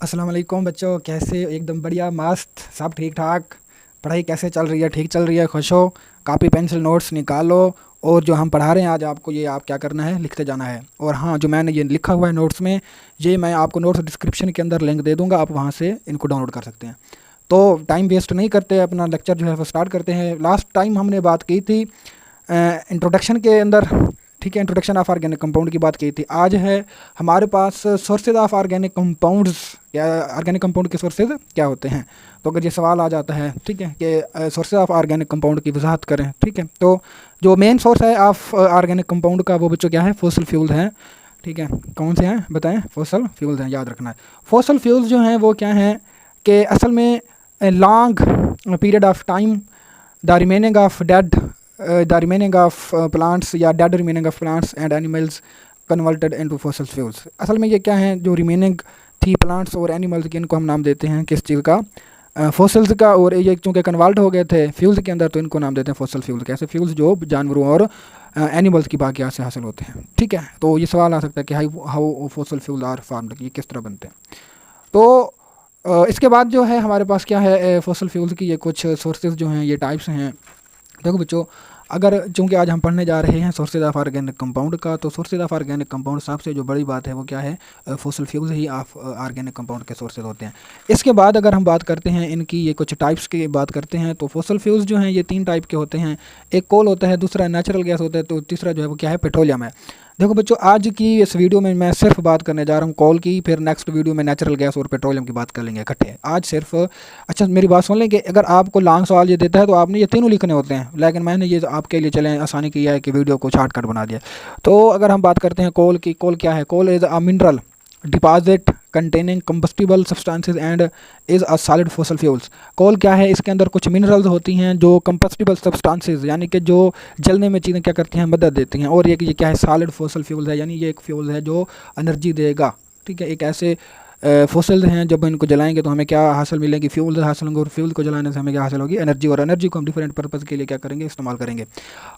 अस्सलाम वालेकुम बच्चों, कैसे? एकदम बढ़िया, मस्त, सब ठीक ठाक। पढ़ाई कैसे चल रही है? ठीक चल रही है? खुश हो? कापी पेंसिल नोट्स निकालो। और जो हम पढ़ा रहे हैं आज आपको, ये आप क्या करना है, लिखते जाना है। और हाँ, जो मैंने ये लिखा हुआ है नोट्स में, ये मैं आपको नोट्स डिस्क्रिप्शन के अंदर लिंक दे दूँगा, आप वहाँ से इनको डाउनलोड कर सकते हैं। तो टाइम वेस्ट नहीं करते, अपना लेक्चर जो है वो स्टार्ट करते हैं। लास्ट टाइम हमने बात की थी इंट्रोडक्शन के अंदर, ठीक है, इंट्रोडक्शन ऑफ ऑर्गेनिक कंपाउंड की बात की थी। आज है हमारे पास सोर्सेज ऑफ ऑर्गेनिक कंपाउंड्स, या ऑर्गेनिक कंपाउंड के सोर्सेज क्या होते हैं। तो अगर ये सवाल आ जाता है, ठीक है, कि सोर्सेज ऑफ ऑर्गेनिक कंपाउंड की वजाहत करें, ठीक है, तो जो मेन सोर्स है ऑफ ऑर्गेनिक कंपाउंड का, वो बच्चों क्या है? फॉसिल फ्यूल्स हैं। ठीक है, कौन से हैं बताएं? फॉसिल फ्यूल्स हैं, याद रखना है। फॉसिल फ्यूल्स जो हैं वो क्या हैं कि असल में long period of time the remaining of dead the remaining of plants या dead remaining of plants and animals converted into fossil fuels। असल में ये क्या है? जो रिमेनिंग थी प्लांट्स और एनिमल्स की, इनको हम नाम देते हैं किस चीज़ का? फॉसिल्स का। और ये चूँकि कन्वर्ट हो गए थे फ्यूल्स के अंदर, तो इनको नाम देते हैं फॉसिल फ्यूल। कैसे? फ्यूल्स जो जानवरों और एनिमल्स की बाकियात से हासिल होते हैं। ठीक है, तो ये सवाल आ सकता है कि how fossil fuel are formed, ये किस तरह बनते हैं। तो इसके बाद जो है हमारे पास क्या है? फॉसिल फ्यूल्स की ये कुछ सोर्सेज जो हैं, ये टाइप्स हैं। देखो बच्चों, अगर चूंकि आज हम पढ़ने जा रहे हैं सोर्सेज ऑफ ऑर्गेनिक कंपाउंड का, तो सोर्सेज ऑफ ऑर्गेनिक कंपाउंड सबसे जो बड़ी बात है वो क्या है? Fossil fuels he of organic compound के सोर्सेज होते हैं। इसके बाद अगर हम बात करते हैं इनकी, ये कुछ टाइप्स की बात करते हैं, तो फॉसिल फ्यूल्स जो हैं ये 3 टाइप के होते हैं। एक कोल होता है, दूसरा नेचुरल गैस होता है, तो तीसरा जो है वो क्या है? पेट्रोलियम है। देखो बच्चों, आज की इस वीडियो में मैं सिर्फ बात करने जा रहा हूँ कोल की, फिर नेक्स्ट वीडियो में नेचुरल गैस और पेट्रोलियम की बात कर लेंगे इकट्ठे। आज सिर्फ, अच्छा मेरी बात सुन लें कि अगर आपको लॉन्ग सवाल ये देता है तो आपने ये तीनों लिखने होते हैं, लेकिन मैंने ये आपके लिए चलें आसानी किया है कि वीडियो को शॉर्टकट बना दिया। तो अगर हम बात करते हैं कोल की, कोल क्या है? Coal is a mineral deposit containing combustible substances and is a solid fossil fuels. Coal क्या है? इसके अंदर कुछ मिनरल्स होती हैं जो कंबस्टिबल सब्सटेंसेज, यानी कि जो जलने में चीज़ें क्या करती हैं? मदद देती हैं। और ये क्या है? सॉलिड फॉसिल फ्यूल्स है, यानी ये एक फ्यूल है जो एनर्जी देगा। ठीक है, एक ऐसे फॉसिल्स हैं जब इनको जलाएंगे तो हमें क्या हासिल मिलेगी? फ्यूल हासिल होंगे, और फ्यूल को जलाने से हमें क्या हासिल होगी? एनर्जी। और एनर्जी को हम डिफरेंट पर्पज़ के लिए क्या करेंगे? इस्तेमाल करेंगे।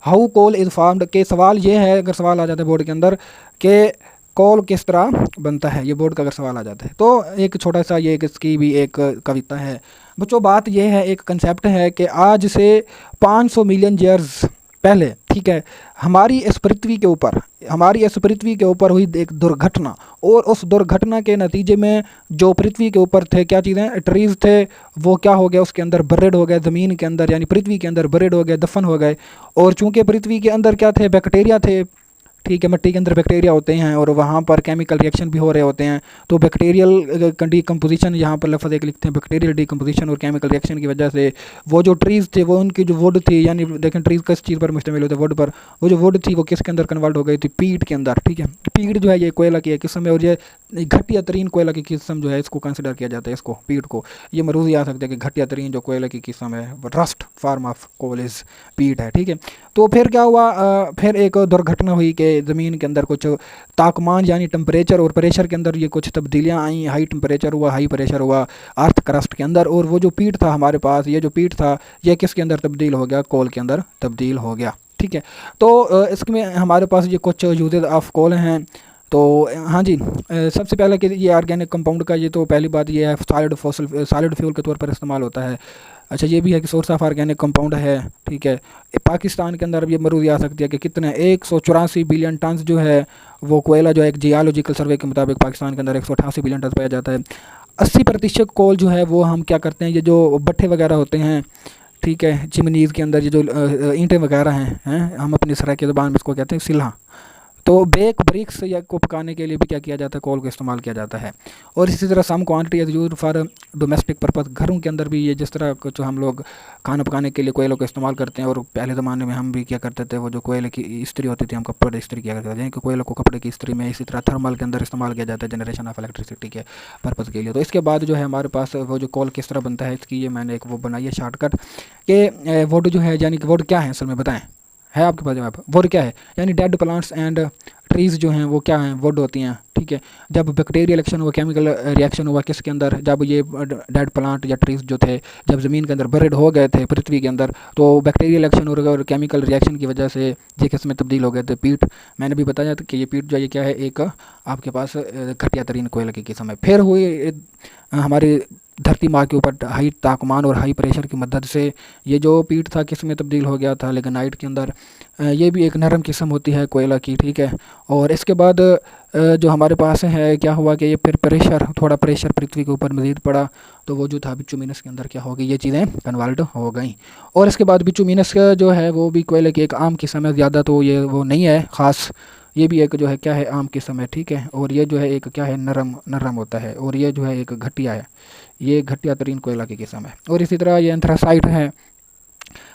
हाउ कोल इज़ फार्म्ड के सवाल ये है, अगर सवाल आ जाता है बोर्ड के अंदर कि कोल किस तरह बनता है, ये बोर्ड का अगर सवाल आ जाता है, तो एक छोटा सा ये इसकी भी एक कविता है बच्चों। बात ये है, एक कंसेप्ट है कि आज से 500 मिलियन ईयर्स पहले, ठीक है, हमारी इस पृथ्वी के ऊपर हुई एक दुर्घटना, और उस दुर्घटना के नतीजे में जो पृथ्वी के ऊपर थे क्या चीज़ें? ट्रीज़ थे, वो क्या हो गया? उसके अंदर बरेड हो गए, ज़मीन के अंदर, यानी पृथ्वी के अंदर बरेड हो गए, दफन हो गए। और चूंकि पृथ्वी के अंदर क्या थे? बैक्टीरिया थे। ठीक है, मिट्टी के अंदर बैक्टीरिया होते हैं और वहाँ पर केमिकल रिएक्शन भी हो रहे होते हैं। तो बैक्टीरियल डिकम्पोजिशन, यहाँ पर लफ्ज़ एक लिखते हैं, बैक्टीरियल डिकम्पोजिशन और केमिकल रिएक्शन की वजह से वो जो ट्रीज़ थे, वो उनकी जो वुड थी, यानी देखें ट्रीज़ किस चीज़ पर मुश्तमिल होते हैं? वुड पर। वो जो वुड थी वो किसके अंदर कन्वर्ट हो गई थी? पीट के अंदर। ठीक है, पीट जो है ये कोयला की एक किस्म है, और ये घटिया तरीन कोयला की किस्म जो है इसको कंसिडर किया जाता है, इसको पीट को। ये मरूज आ सकता है कि घटिया तरीन जो कोयला की किस्म है, वो rust form of coal is peat है। ठीक है, तो फिर क्या हुआ? फिर एक दुर्घटना हुई कि ज़मीन के अंदर कुछ तापमान, यानी टेम्परेचर और प्रेशर के अंदर ये कुछ तब्दीलियाँ आई। हाई टेम्परेचर हुआ, हाई प्रेशर हुआ अर्थ क्रस्ट के अंदर, और वो जो पीट था हमारे पास, ये जो पीट था ये किसके अंदर तब्दील हो गया? कोल के अंदर तब्दील हो गया। ठीक है, तो इसमें हमारे पास ये कुछ यूजेज ऑफ कोल हैं। तो हाँ जी, सबसे पहले कि ये ऑर्गेनिक कंपाउंड का, ये तो पहली बात ये है, सॉलिड फ्यूल के तौर पर इस्तेमाल होता है। अच्छा, ये भी है कि सोर्स ऑफ ऑर्गेनिक कंपाउंड है। ठीक है, पाकिस्तान के अंदर अब ये मरूज आ सकती है कि कितने 184 बिलियन टन जो है वो कोयला, जो एक जियोलॉजिकल सर्वे के मुताबिक पाकिस्तान के अंदर 188 बिलियन टन पाया जाता है। 80% कोल जो है वो हम क्या करते हैं? ये जो भट्ठे वगैरह होते हैं, ठीक है, चिमनीज़ के अंदर ये जो ईंटें वगैरह हैं, हम अपनी सराय ज़बान में इसको कहते हैं सिल्हा। तो बेक ब्रिक्स या को पकाने के लिए भी क्या किया जाता है? कोल का इस्तेमाल किया जाता है। और इसी तरह some quantity is use for domestic purpose. घरों के अंदर भी ये जिस तरह जो हम लोग खाना पकाने के लिए कोयलों का इस्तेमाल करते हैं, और पहले ज़माने में हम भी क्या करते थे, वो जो कोयले की इस्त्री होती थी, हम कपड़े इस्त्री किया करते थे, यानी कि कोयलों को कपड़े की इस्त्री में इसी तरह थर्मल के अंदर इस्तेमाल किया जाता है जनरेशन ऑफ इलेक्ट्रिसिटी के पर्पज़ के लिए। तो इसके बाद जो है हमारे पास वो जो कोल किस तरह बनता है, इसकी ये मैंने एक वो बनाई है शॉर्टकट कि वुड जो है, यानी कि वुड क्या है असल में, बताएं? है आपके पास जवाब? वुड क्या है? यानी डेड प्लांट्स एंड ट्रीज़ जो हैं वो क्या हैं? वुड होती हैं। ठीक है, जब बैक्टीरियल रिएक्शन हुआ, केमिकल रिएक्शन हुआ किसके अंदर? जब ये डेड प्लांट या ट्रीज़ जो थे जब ज़मीन के अंदर बरेड हो गए थे पृथ्वी के अंदर, तो बैक्टीरियल रिएक्शन और केमिकल रिएक्शन की वजह से ये किस में तब्दील हो गए थे? पीट। मैंने भी बताया था कि ये पीट जो ये क्या है? एक आपके पास घटिया तरीन कोयले की किस्म है। फिर हुई हमारी धरती माँ के ऊपर हाई तापमान और हाई प्रेशर की मदद से ये जो पीठ था किस में तब्दील हो गया था लिग्नाइट के अंदर। ये भी एक नरम किस्म होती है कोयला की, ठीक है। और इसके बाद जो हमारे पास है क्या हुआ कि ये फिर थोड़ा प्रेशर पृथ्वी के ऊपर मज़ीद पड़ा, तो वो जो था बिचुमिनस के अंदर क्या हो गई, ये चीज़ें कन्वर्ट हो गई। और इसके बाद बिचुमिनस का जो है वो भी कोयले की एक आम किस्म है, ज़्यादा तो ये वो नहीं है ख़ास, ये भी एक जो है क्या है आम किस्म है, ठीक है। और ये जो है एक क्या है नरम नरम होता है, और ये जो है एक घटिया है, ये घटिया तरीन कोयला की किस्म है। और इसी तरह ये एंथ्रासाइट है।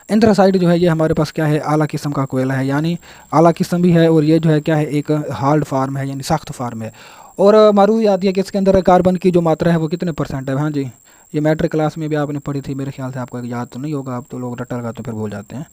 एंथ्रासाइट जो है ये हमारे पास क्या है आला किस्म का कोयला है, यानी आला किस्म भी है, और ये जो है क्या है एक हार्ड फार्म है, यानी सख्त फार्म है। और मारूफ आती है कि इसके अंदर कार्बन की जो मात्रा है वो कितने % है। हाँ जी, ये मैट्रिक क्लास में भी आपने पढ़ी थी मेरे ख्याल से, आपको याद तो नहीं होगा, आप तो लोग रट्टा लगाते फिर भूल जाते हैं।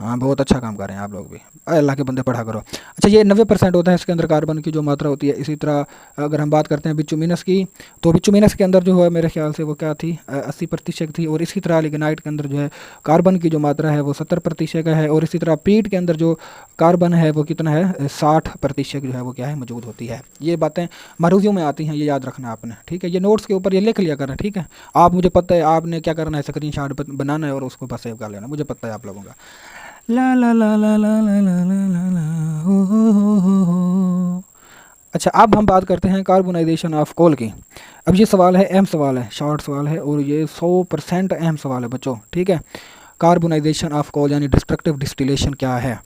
हाँ, बहुत अच्छा काम कर रहे हैं आप लोग भी, अल्लाह के बंदे पढ़ा करो। अच्छा, ये 90% होता है इसके अंदर कार्बन की जो मात्रा होती है। इसी तरह अगर हम बात करते हैं बिचुमिनस की, तो बिचुमिनस के अंदर जो है मेरे ख्याल से वो क्या थी 80% थी। और इसी तरह लिग्नाइट के अंदर जो है कार्बन की जो मात्रा है वो 70% है। और इसी तरह पीट के अंदर जो कार्बन है वो कितना है 60% जो है वो क्या है मौजूद होती है। ये बातें मरूजियों में आती हैं, ये याद रखना आपने, ठीक है। ये नोट्स के ऊपर ये लिख लिया करना, ठीक है। आप मुझे पता है आपने क्या करना है, स्क्रीनशॉट बनाना है और उसको बस सेव कर लेना, मुझे पता है आप लोगों का। ला ला ला ला ला ला ला ला ला ला हो। अच्छा, अब हम बात करते हैं कार्बोनाइजेशन ऑफ कोल की। अब ये सवाल है, अहम सवाल है, शॉर्ट सवाल है, और ये 100% अहम सवाल है बच्चों, ठीक है। कार्बोनाइजेशन ऑफ कोल यानी डिस्ट्रक्टिव डिस्टिलेशन क्या है,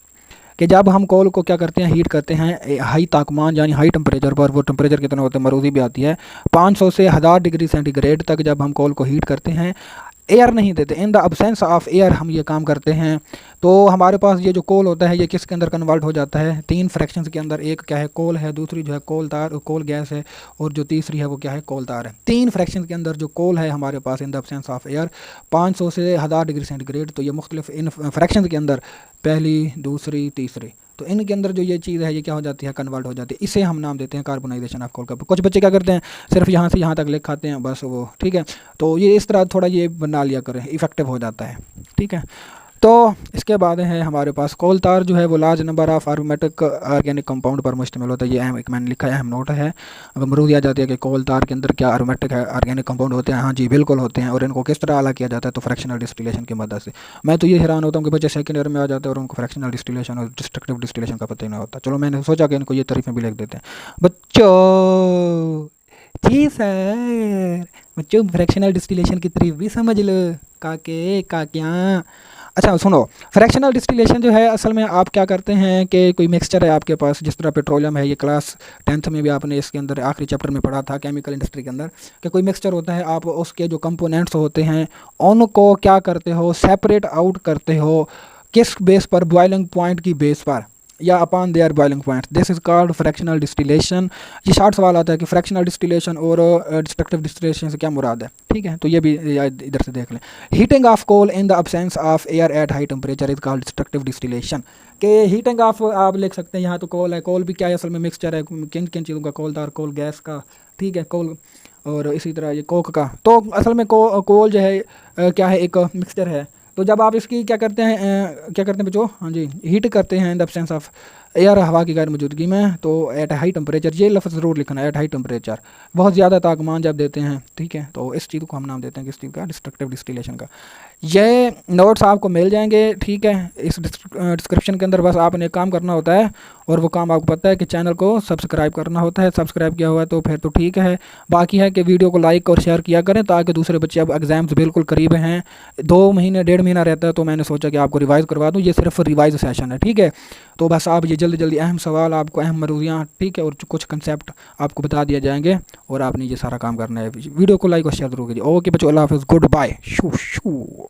कि जब हम कोल को क्या करते हैं हीट करते हैं हाई तापमान यानी हाई टेम्परेचर पर, वो टेम्परेचर कितना होता है मरूजी भी आती है 500 से 1000 डिग्री सेंटीग्रेड तक, जब हम कोल को हीट करते हैं एयर नहीं देते, इन द अब्सेंस ऑफ एयर हम ये काम करते हैं, तो हमारे पास ये जो कोल होता है ये किसके अंदर कन्वर्ट हो जाता है 3 फ्रैक्शंस के अंदर। एक क्या है कोल है, दूसरी जो है कोल गैस है, और जो तीसरी है वो क्या है कोल तार है। 3 फ्रैक्शंस के अंदर जो कोल है हमारे पास in the absence of air 500 से 1000 डिग्री सेंटीग्रेड, तो ये मुख्तलिफ इन फ्रैक्शंस के अंदर पहली दूसरी तीसरी, तो इनके अंदर जो ये चीज़ है ये क्या हो जाती है कन्वर्ट हो जाती है। इसे हम नाम देते हैं कार्बोनाइजेशन ऑफ कोल का। कुछ बच्चे क्या करते हैं सिर्फ यहाँ से यहाँ तक लिख खाते हैं बस वो, ठीक है। तो ये इस तरह थोड़ा ये बना लिया करें, इफेक्टिव हो जाता है, ठीक है। तो इसके बाद है हमारे पास कोल तार जो है वो large number of aromatic organic compound पर मुश्तमिल होता है। ये अहम एक मैंने लिखा है, अहम नोट है। अब मरूद आ जाती है कि कोल तार के अंदर क्या अरोमेटिक है ऑर्गेनिक कंपाउंड होते हैं। हाँ जी बिल्कुल होते हैं, और इनको किस तरह आला किया जाता है, तो फ्रैक्शनल डिस्टिलेशन की मदद से। मैं तो ये हैरान होता हूँ कि बच्चे सेकंड ईयर में आ जाते हैं और उनको फ्रैक्शनल डिस्टिलेशन और डिस्ट्रक्टिव डिस्टिलेशन का पता ही नहीं होता। चलो मैंने सोचा कि इनको ये तारीफें भी लिख देते हैं बच्चों। जी सर, बच्चों फ्रैक्शनल डिस्टिलेशन की तारीफ भी समझ लो काके काकियाँ। अच्छा सुनो, फ्रैक्शनल डिस्टिलेशन जो है असल में आप क्या करते हैं कि कोई मिक्सचर है आपके पास, जिस तरह पेट्रोलियम है, ये क्लास 10th में भी आपने इसके अंदर आखिरी चैप्टर में पढ़ा था केमिकल इंडस्ट्री के अंदर, कि कोई मिक्सचर होता है, आप उसके जो कंपोनेंट्स होते हैं उनको क्या करते हो सेपरेट आउट करते हो, किस बेस पर, बॉइलिंग पॉइंट की बेस पर या upon their boiling point, this is called fractional distillation. ये शॉर्ट सवाल आता है कि फ्रैक्शनल डिस्टिलेशन और डिस्ट्रक्टिव डिस्टिलेशन से क्या मुराद है, ठीक है। तो ये भी इधर से देख लें। Heating of coal in the absence of air at high temperature is called destructive distillation. के हीटिंग ऑफ आप लिख सकते हैं, यहाँ तो कोल है, कोल भी क्या है असल में मिक्सचर है किन किन चीज़ों का, कोल तार, कोल गैस का, ठीक है, कोल, और इसी तरह ये कोक का। तो असल में कोल जो है क्या है एक मिक्सचर है। तो जब आप इसकी क्या करते हैं बच्चों, हाँ जी, हीट करते हैं in the absence of air, हवा की गैर मौजूदगी में, तो एट हाई टेम्परेचर, ये लफ्ज़ ज़रूर लिखना है, एट हाई टेम्परेचर, बहुत ज़्यादा तापमान जब देते हैं, ठीक है। तो इस चीज़ को हम नाम देते हैं किस चीज़ का, डिस्ट्रक्टिव डिस्टिलेशन का। ये नोट्स आपको मिल जाएंगे, ठीक है, इस डिस्क्रिप्शन के अंदर। बस आपने एक काम करना होता है, और वो काम आपको पता है कि चैनल को सब्सक्राइब करना होता है। सब्सक्राइब किया हुआ है तो फिर तो ठीक है, बाकी है कि वीडियो को लाइक और शेयर किया करें ताकि दूसरे बच्चे, अब एग्ज़ाम्स बिल्कुल करीब हैं, 2 महीने 1.5 महीना रहता है, तो मैंने सोचा कि आपको रिवाइज़ करवा दूँ। ये सिर्फ रिवाइज सेशन है, ठीक है। तो बस आप ये जल्दी जल्दी अहम सवाल आपको, अहम मरूजियाँ, ठीक है, और कुछ कंसेप्ट आपको बता दिए जाएंगे, और आपने ये सारा काम करना है। वीडियो को लाइक और शेयर जरूर कीजिए। ओके बच्चों, अल्लाह हाफ़िज़, गुड बाय, शू शू।